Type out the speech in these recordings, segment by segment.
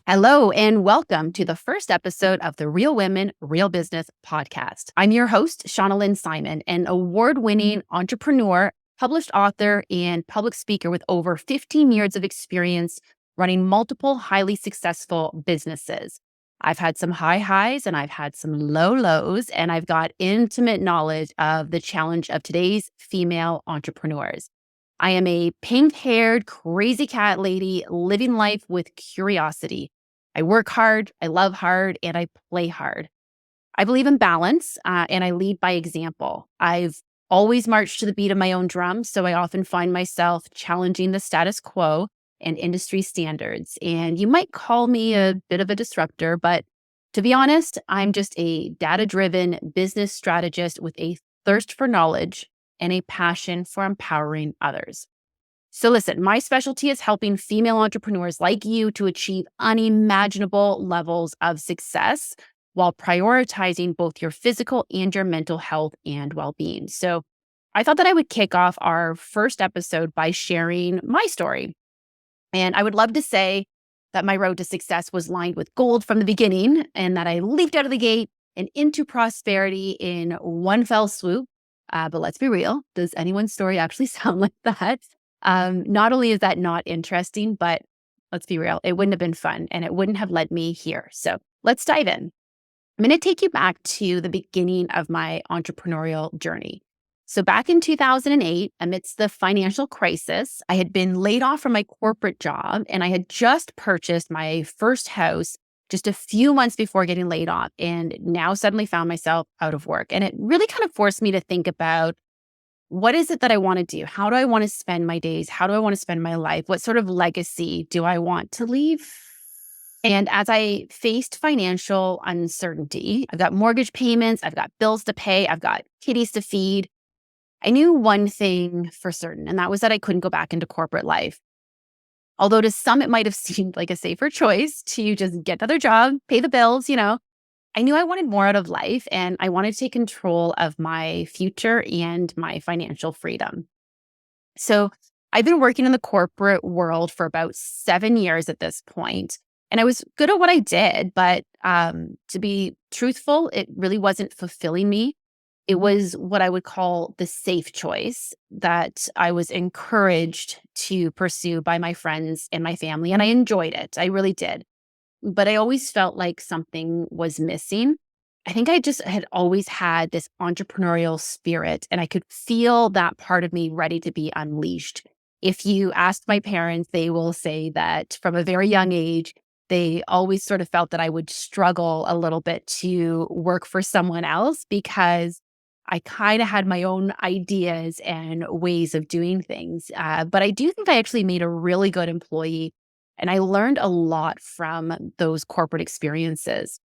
Hello, and welcome to the first episode of the Real Women, Real Business podcast. I'm your host, Shauna Lynn Simon, an award winning entrepreneur, published author, and public speaker with over 15 years of experience running multiple highly successful businesses. I've had some high highs and I've had some low lows, and I've got intimate knowledge of the challenge of today's female entrepreneurs. I am a pink haired, crazy cat lady living life with curiosity. I work hard, I love hard, and I play hard. I believe in balance and I lead by example. I've always marched to the beat of my own drum, so I often find myself challenging the status quo and industry standards. And you might call me a bit of a disruptor, but to be honest, I'm just a data driven business strategist with a thirst for knowledge and a passion for empowering others. So listen, my specialty is helping female entrepreneurs like you to achieve unimaginable levels of success while prioritizing both your physical and your mental health and well-being. So I thought that I would kick off our first episode by sharing my story. And I would love to say that my road to success was lined with gold from the beginning and that I leaped out of the gate and into prosperity in one fell swoop. But let's be real. Does anyone's story actually sound like that? Not only is that not interesting, but let's be real, it wouldn't have been fun and it wouldn't have led me here. So let's dive in. I'm going to take you back to the beginning of my entrepreneurial journey. So back in 2008, amidst the financial crisis, I had been laid off from my corporate job and I had just purchased my first house just a few months before getting laid off, and now suddenly found myself out of work. And it really kind of forced me to think about, what is it that I want to do? How do I want to spend my days? How do I want to spend my life? What sort of legacy do I want to leave? And as I faced financial uncertainty, I've got mortgage payments, I've got bills to pay, I've got kitties to feed. I knew one thing for certain, and that was that I couldn't go back into corporate life. Although to some, it might have seemed like a safer choice to just get another job, pay the bills, I knew I wanted more out of life and I wanted to take control of my future and my financial freedom. So I've been working in the corporate world for about 7 years at this point, and I was good at what I did, but to be truthful, it really wasn't fulfilling me. It was what I would call the safe choice that I was encouraged to pursue by my friends and my family, and I enjoyed it. I really did. But I always felt like something was missing. I think I just had always had this entrepreneurial spirit, and I could feel that part of me ready to be unleashed. If you ask my parents, they will say that from a very young age, they always sort of felt that I would struggle a little bit to work for someone else because I kind of had my own ideas and ways of doing things. But I do think I actually made a really good employee, and I learned a lot from those corporate experiences.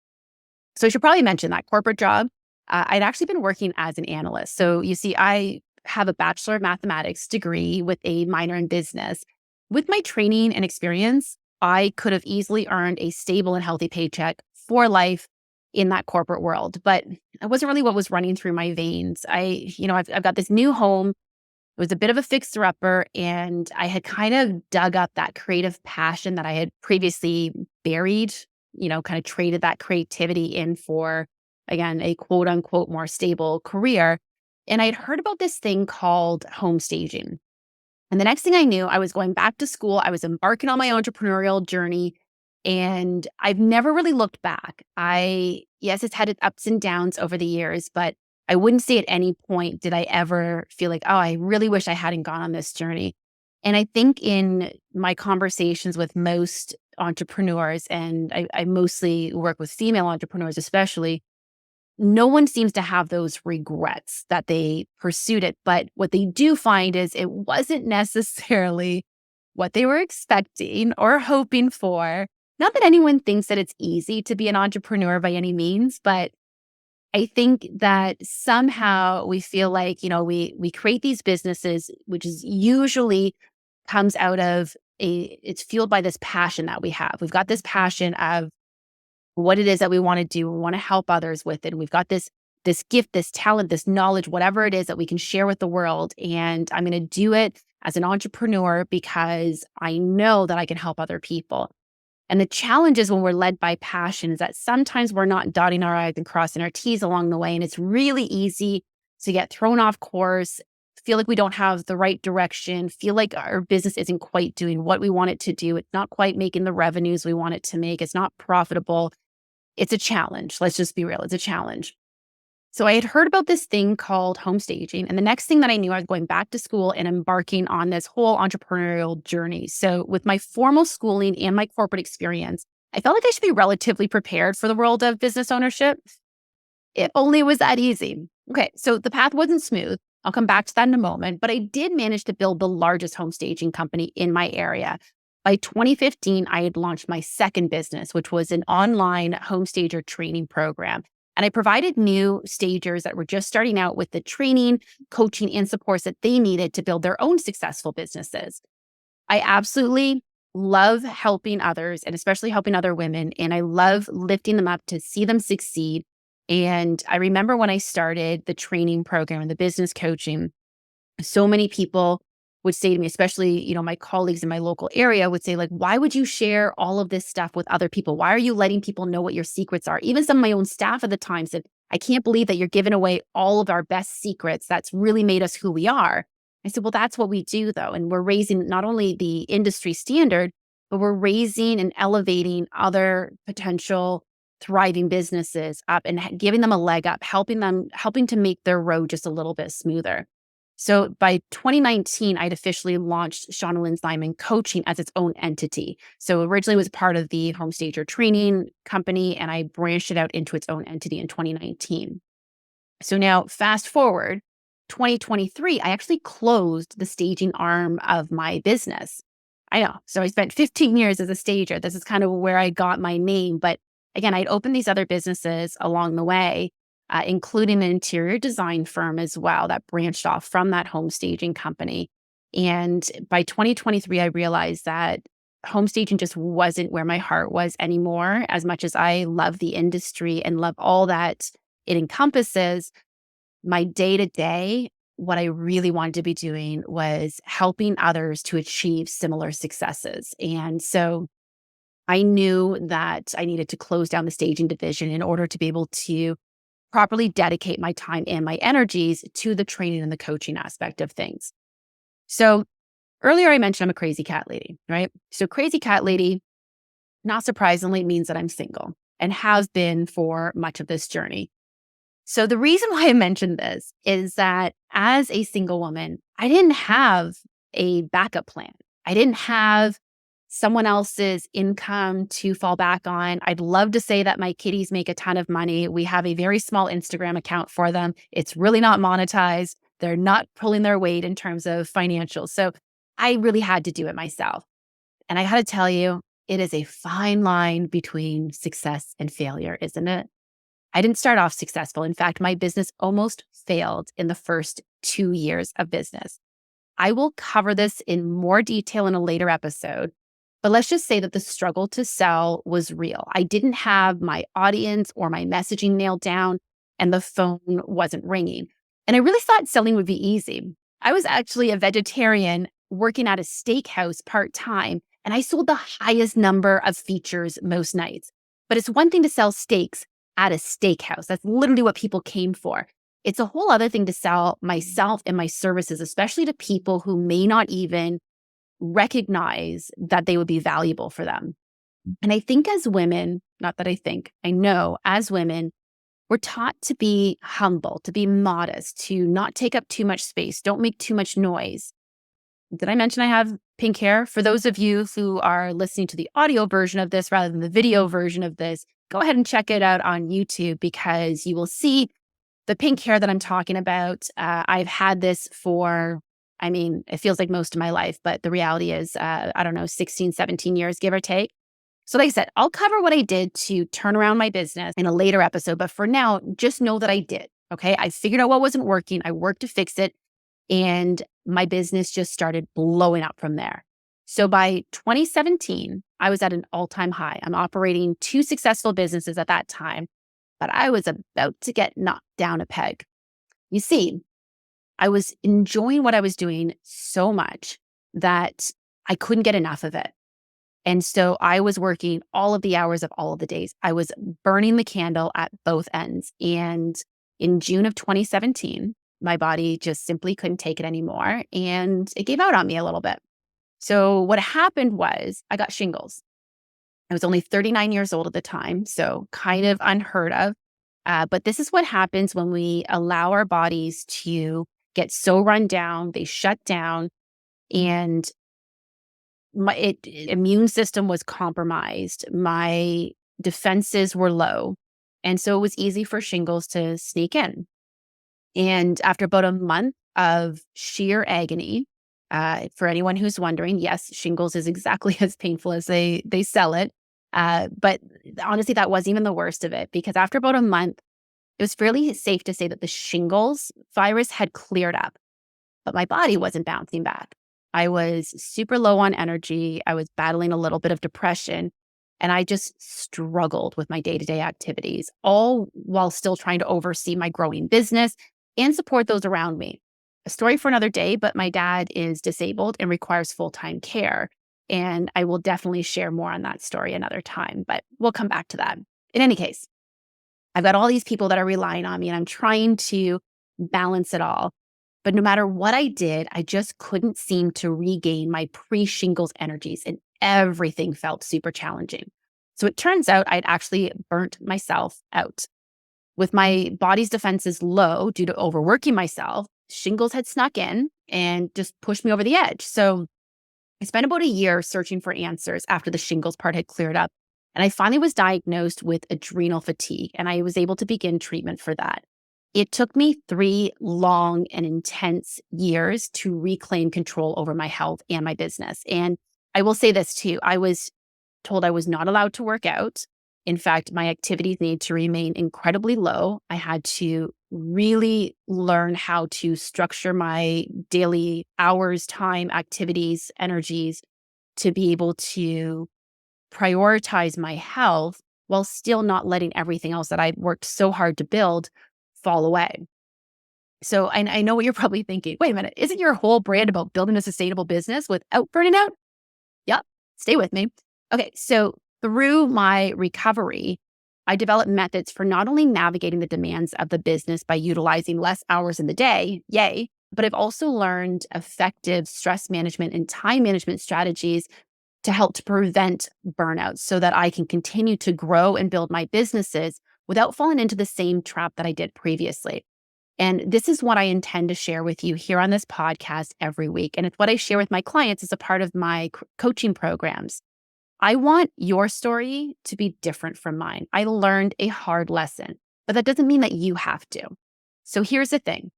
So I should probably mention that corporate job, I'd actually been working as an analyst. So you see, I have a Bachelor of Mathematics degree with a minor in business. With my training and experience, I could have easily earned a stable and healthy paycheck for life in that corporate world, but it wasn't really what was running through my veins. I've got this new home. It was a bit of a fixer-upper, and I had kind of dug up that creative passion that I had previously buried, kind of traded that creativity in for, again, a quote unquote more stable career. And I had heard about this thing called home staging. And the next thing I knew, I was going back to school. I was embarking on my entrepreneurial journey, and I've never really looked back. Yes, it's had its ups and downs over the years, but I wouldn't say at any point did I ever feel like, oh, I really wish I hadn't gone on this journey. And I think in my conversations with most entrepreneurs, and I mostly work with female entrepreneurs especially, no one seems to have those regrets that they pursued it. But what they do find is it wasn't necessarily what they were expecting or hoping for. Not that anyone thinks that it's easy to be an entrepreneur by any means, but I think that somehow we feel like, we create these businesses, which is usually comes out of it's fueled by this passion that we have. We've got this passion of what it is that we want to do. We want to help others with it. And we've got this gift, this talent, this knowledge, whatever it is that we can share with the world. And I'm going to do it as an entrepreneur because I know that I can help other people. And the challenge is when we're led by passion is that sometimes we're not dotting our I's and crossing our T's along the way. And it's really easy to get thrown off course, feel like we don't have the right direction, feel like our business isn't quite doing what we want it to do. It's not quite making the revenues we want it to make. It's not profitable. It's a challenge. Let's just be real. It's a challenge. So I had heard about this thing called home staging. And the next thing that I knew, I was going back to school and embarking on this whole entrepreneurial journey. So with my formal schooling and my corporate experience, I felt like I should be relatively prepared for the world of business ownership. If only it was that easy. Okay, so the path wasn't smooth. I'll come back to that in a moment, but I did manage to build the largest home staging company in my area. By 2015, I had launched my second business, which was an online home stager training program. And I provided new stagers that were just starting out with the training, coaching, and supports that they needed to build their own successful businesses. I absolutely love helping others and especially helping other women. And I love lifting them up to see them succeed. And I remember when I started the training program and the business coaching, so many people would say to me, especially, my colleagues in my local area would say, like, why would you share all of this stuff with other people? Why are you letting people know what your secrets are? Even some of my own staff at the time said, I can't believe that you're giving away all of our best secrets. That's really made us who we are. I said, well, that's what we do though. And we're raising not only the industry standard, but we're raising and elevating other potential thriving businesses up and giving them a leg up, helping to make their road just a little bit smoother. So by 2019, I'd officially launched Shauna Lynn Simon Coaching as its own entity. So originally it was part of the Home Stager Training Company, and I branched it out into its own entity in 2019. So now fast forward, 2023, I actually closed the staging arm of my business. I know. So I spent 15 years as a stager. This is kind of where I got my name. But again, I'd opened these other businesses along the way, including an interior design firm as well that branched off from that home staging company. And by 2023, I realized that home staging just wasn't where my heart was anymore. As much as I love the industry and love all that it encompasses, my day to day, what I really wanted to be doing was helping others to achieve similar successes. And so I knew that I needed to close down the staging division in order to be able to properly dedicate my time and my energies to the training and the coaching aspect of things. So earlier I mentioned I'm a crazy cat lady, right? So crazy cat lady, not surprisingly, means that I'm single and have been for much of this journey. So the reason why I mentioned this is that as a single woman, I didn't have a backup plan. I didn't have someone else's income to fall back on. I'd love to say that my kitties make a ton of money. We have a very small Instagram account for them. It's really not monetized. They're not pulling their weight in terms of financials. So I really had to do it myself. And I got to tell you, it is a fine line between success and failure, isn't it? I didn't start off successful. In fact, my business almost failed in the first 2 years of business. I will cover this in more detail in a later episode, but let's just say that the struggle to sell was real. I didn't have my audience or my messaging nailed down, and the phone wasn't ringing. And I really thought selling would be easy. I was actually a vegetarian working at a steakhouse part-time, and I sold the highest number of features most nights. But it's one thing to sell steaks at a steakhouse. That's literally what people came for. It's a whole other thing to sell myself and my services, especially to people who may not even recognize that they would be valuable for them. And I think as women, not that I think, I know as women, we're taught to be humble, to be modest, to not take up too much space, don't make too much noise. Did I mention I have pink hair? For those of you who are listening to the audio version of this rather than the video version of this, go ahead and check it out on YouTube because you will see the pink hair that I'm talking about. I've had this for, it feels like most of my life, but the reality is, 16, 17 years, give or take. So like I said, I'll cover what I did to turn around my business in a later episode. But for now, just know that I did. Okay. I figured out what wasn't working. I worked to fix it. And my business just started blowing up from there. So by 2017, I was at an all-time high. I'm operating 2 successful businesses at that time, but I was about to get knocked down a peg. You see, I was enjoying what I was doing so much that I couldn't get enough of it. And so I was working all of the hours of all of the days. I was burning the candle at both ends. And in June of 2017, my body just simply couldn't take it anymore. And it gave out on me a little bit. So what happened was I got shingles. I was only 39 years old at the time, so kind of unheard of. But this is what happens when we allow our bodies to get so run down, they shut down, and my immune system was compromised. My defenses were low. And so it was easy for shingles to sneak in. And after about a month of sheer agony, for anyone who's wondering, yes, shingles is exactly as painful as they sell it. But honestly, that wasn't even the worst of it, because after about a month, it was fairly safe to say that the shingles virus had cleared up, but my body wasn't bouncing back. I was super low on energy. I was battling a little bit of depression, and I just struggled with my day-to-day activities, all while still trying to oversee my growing business and support those around me. A story for another day, but my dad is disabled and requires full-time care. And I will definitely share more on that story another time, but we'll come back to that. In any case, I've got all these people that are relying on me, and I'm trying to balance it all. But no matter what I did, I just couldn't seem to regain my pre-shingles energies, and everything felt super challenging. So it turns out I'd actually burnt myself out. With my body's defenses low due to overworking myself, shingles had snuck in and just pushed me over the edge. So I spent about a year searching for answers after the shingles part had cleared up. And I finally was diagnosed with adrenal fatigue, and I was able to begin treatment for that. It took me 3 long and intense years to reclaim control over my health and my business. And I will say this too, I was told I was not allowed to work out. In fact, my activities needed to remain incredibly low. I had to really learn how to structure my daily hours, time, activities, energies to be able to prioritize my health while still not letting everything else that I'd worked so hard to build fall away. So I know what you're probably thinking. Wait a minute, isn't your whole brand about building a sustainable business without burning out? Yep, stay with me. Okay, so through my recovery, I developed methods for not only navigating the demands of the business by utilizing less hours in the day, yay, but I've also learned effective stress management and time management strategies to help to prevent burnout so that I can continue to grow and build my businesses without falling into the same trap that I did previously. And this is what I intend to share with you here on this podcast every week. And it's what I share with my clients as a part of my coaching programs. I want your story to be different from mine. I learned a hard lesson, but that doesn't mean that you have to. So here's the thing.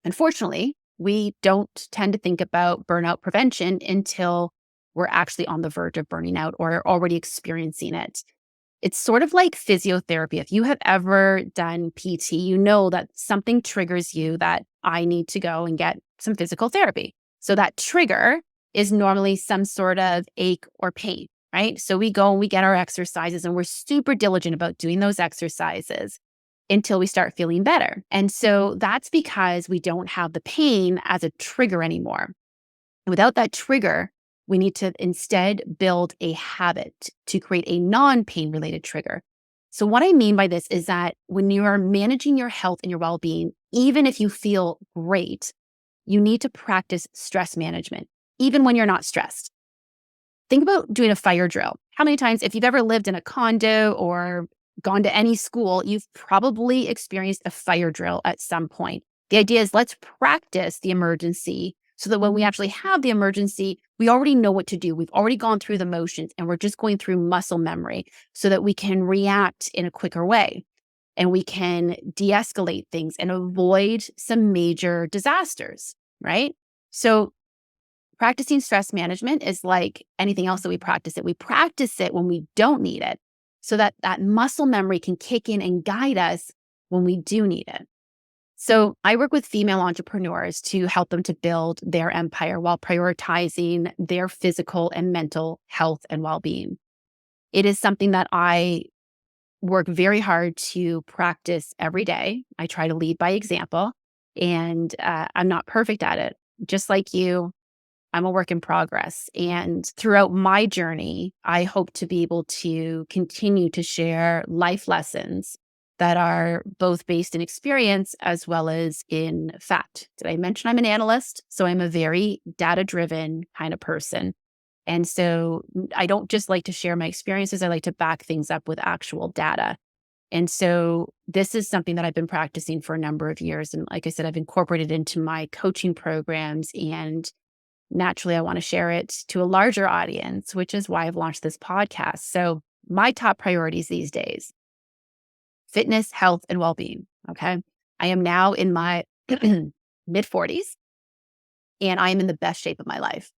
Unfortunately, we don't tend to think about burnout prevention until we're actually on the verge of burning out or already experiencing it. It's sort of like physiotherapy. If you have ever done PT, you know that something triggers you that I need to go and get some physical therapy. So that trigger is normally some sort of ache or pain, right? So we go and we get our exercises, and we're super diligent about doing those exercises until we start feeling better. And so that's because we don't have the pain as a trigger anymore. Without that trigger, we need to instead build a habit to create a non-pain related trigger. So what I mean by this is that when you are managing your health and your well-being, even if you feel great, you need to practice stress management, even when you're not stressed. Think about doing a fire drill. How many times, if you've ever lived in a condo or gone to any school, you've probably experienced a fire drill at some point. The idea is let's practice the emergency so that when we actually have the emergency, we already know what to do. We've already gone through the motions, and we're just going through muscle memory so that we can react in a quicker way, and we can de-escalate things and avoid some major disasters, right? So practicing stress management is like anything else that we practice it. We practice it when we don't need it so that that muscle memory can kick in and guide us when we do need it. So I work with female entrepreneurs to help them to build their empire while prioritizing their physical and mental health and well-being. It is something that I work very hard to practice every day. I try to lead by example, and I'm not perfect at it. Just like you, I'm a work in progress. And throughout my journey, I hope to be able to continue to share life lessons that are both based in experience as well as in fact. Did I mention I'm an analyst? So I'm a very data driven kind of person. And so I don't just like to share my experiences, I like to back things up with actual data. And so this is something that I've been practicing for a number of years. And like I said, I've incorporated into my coaching programs. And naturally, I want to share it to a larger audience, which is why I've launched this podcast. So my top priorities these days: fitness, health, and well-being. Okay. I am now in my mid 40s and I am in the best shape of my life.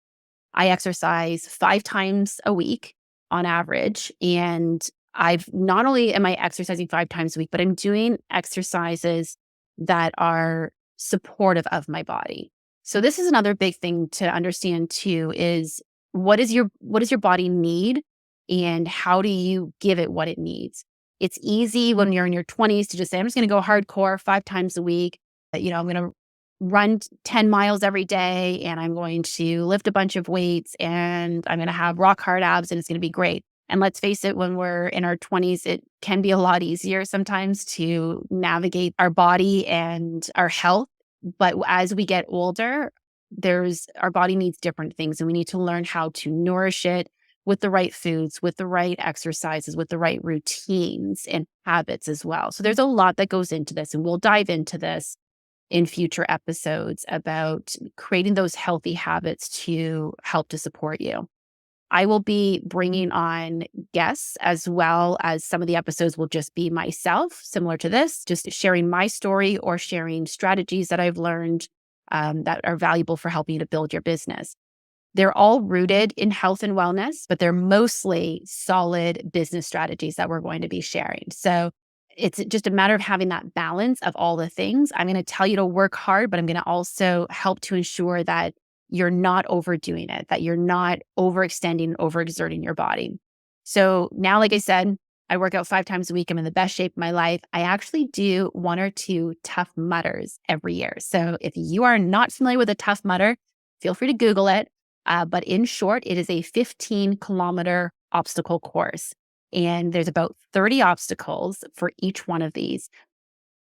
I exercise 5 times a week on average. And I've not only am I exercising 5 times a week, but I'm doing exercises that are supportive of my body. So this is another big thing to understand too, is what does your body need and how do you give it what it needs? It's easy when you're in your 20s to just say, I'm just going to go hardcore 5 times a week. I'm going to run 10 miles every day and I'm going to lift a bunch of weights and I'm going to have rock hard abs and it's going to be great. And let's face it, when we're in our 20s, it can be a lot easier sometimes to navigate our body and our health. But as we get older, our body needs different things and we need to learn how to nourish it with the right foods, with the right exercises, with the right routines and habits as well. So there's a lot that goes into this, and we'll dive into this in future episodes about creating those healthy habits to help to support you. I will be bringing on guests, as well as some of the episodes will just be myself, similar to this, just sharing my story or sharing strategies that I've learned that are valuable for helping you to build your business. They're all rooted in health and wellness, but they're mostly solid business strategies that we're going to be sharing. So it's just a matter of having that balance of all the things. I'm going to tell you to work hard, but I'm going to also help to ensure that you're not overdoing it, that you're not overextending, overexerting your body. So now, like I said, I work out 5 times a week. I'm in the best shape of my life. I actually do 1 or 2 Tough Mudders every year. So if you are not familiar with a Tough Mudder, feel free to Google it. But in short, it is a 15-kilometer obstacle course. And there's about 30 obstacles for each one of these.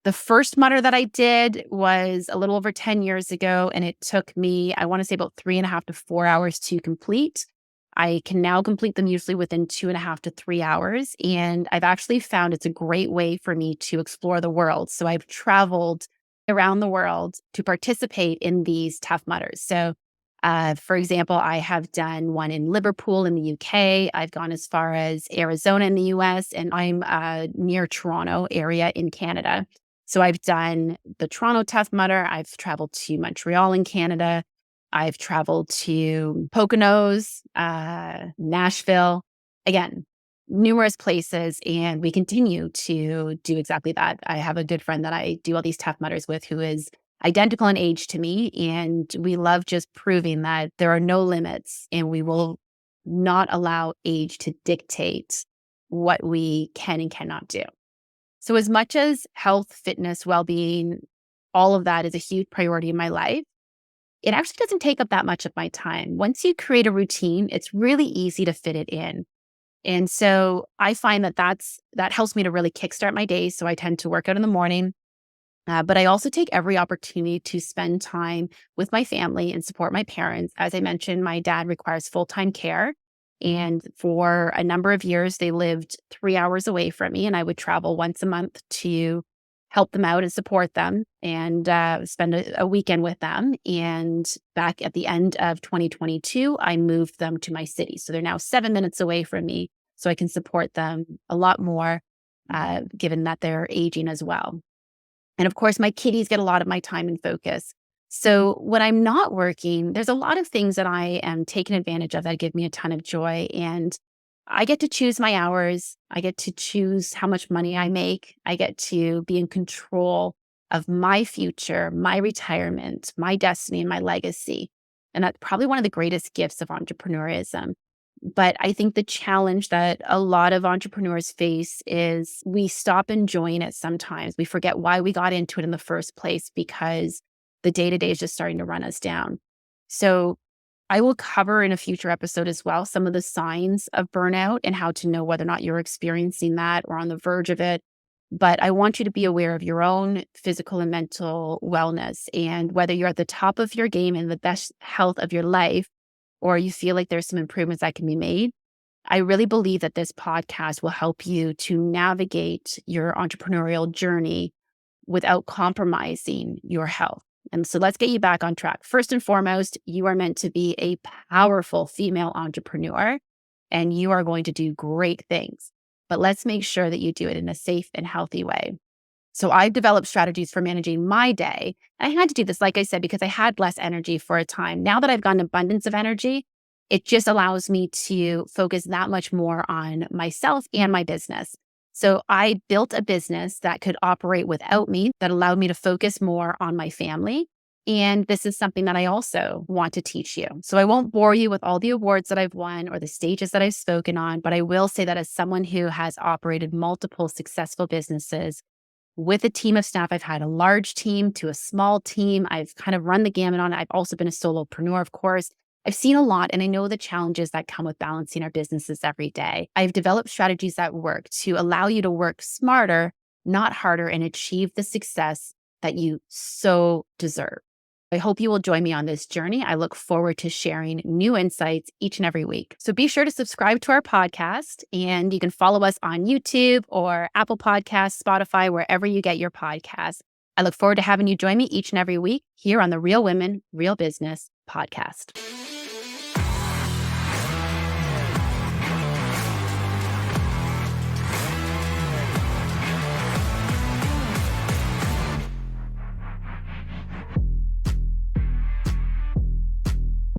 The first Mudder that I did was a little over 10 years ago, and it took me, I want to say, about 3.5 to 4 hours to complete. I can now complete them usually within 2.5 to 3 hours. And I've actually found it's a great way for me to explore the world. So I've traveled around the world to participate in these Tough Mudders. So for example, I have done one in Liverpool in the UK. I've gone as far as Arizona in the US, and I'm near Toronto area in Canada. So I've done the Toronto Tough Mudder. I've traveled to Montreal in Canada. I've traveled to Poconos, Nashville, again, numerous places. And we continue to do exactly that. I have a good friend that I do all these Tough Mudders with who is identical in age to me. And we love just proving that there are no limits and we will not allow age to dictate what we can and cannot do. So as much as health, fitness, well-being, all of that is a huge priority in my life, it actually doesn't take up that much of my time. Once you create a routine, it's really easy to fit it in. And so I find that helps me to really kickstart my day. So I tend to work out in the morning. But I also take every opportunity to spend time with my family and support my parents. As I mentioned, my dad requires full-time care. And for a number of years, they lived 3 hours away from me. And I would travel once a month to help them out and support them and spend a weekend with them. And back at the end of 2022, I moved them to my city. So they're now 7 minutes away from me. So I can support them a lot more, given that they're aging as well. And of course, my kitties get a lot of my time and focus. So when I'm not working, there's a lot of things that I am taking advantage of that give me a ton of joy. And I get to choose my hours. I get to choose how much money I make. I get to be in control of my future, my retirement, my destiny, and my legacy. And that's probably one of the greatest gifts of entrepreneurism. But I think the challenge that a lot of entrepreneurs face is we stop enjoying it sometimes. We forget why we got into it in the first place because the day-to-day is just starting to run us down. So I will cover in a future episode as well some of the signs of burnout and how to know whether or not you're experiencing that or on the verge of it. But I want you to be aware of your own physical and mental wellness and whether you're at the top of your game and the best health of your life, or you feel like there's some improvements that can be made. I really believe that this podcast will help you to navigate your entrepreneurial journey without compromising your health. And so let's get you back on track. First and foremost, you are meant to be a powerful female entrepreneur and you are going to do great things. But let's make sure that you do it in a safe and healthy way. So I've developed strategies for managing my day. I had to do this, like I said, because I had less energy for a time. Now that I've got an abundance of energy, it just allows me to focus that much more on myself and my business. So I built a business that could operate without me, that allowed me to focus more on my family. And this is something that I also want to teach you. So I won't bore you with all the awards that I've won or the stages that I've spoken on, but I will say that as someone who has operated multiple successful businesses with a team of staff, I've had a large team to a small team. I've kind of run the gamut on it. I've also been a solopreneur, of course. I've seen a lot and I know the challenges that come with balancing our businesses every day. I've developed strategies that work to allow you to work smarter, not harder, and achieve the success that you so deserve. I hope you will join me on this journey. I look forward to sharing new insights each and every week. So be sure to subscribe to our podcast and you can follow us on YouTube or Apple Podcasts, Spotify, wherever you get your podcasts. I look forward to having you join me each and every week here on the Real Women, Real Business podcast.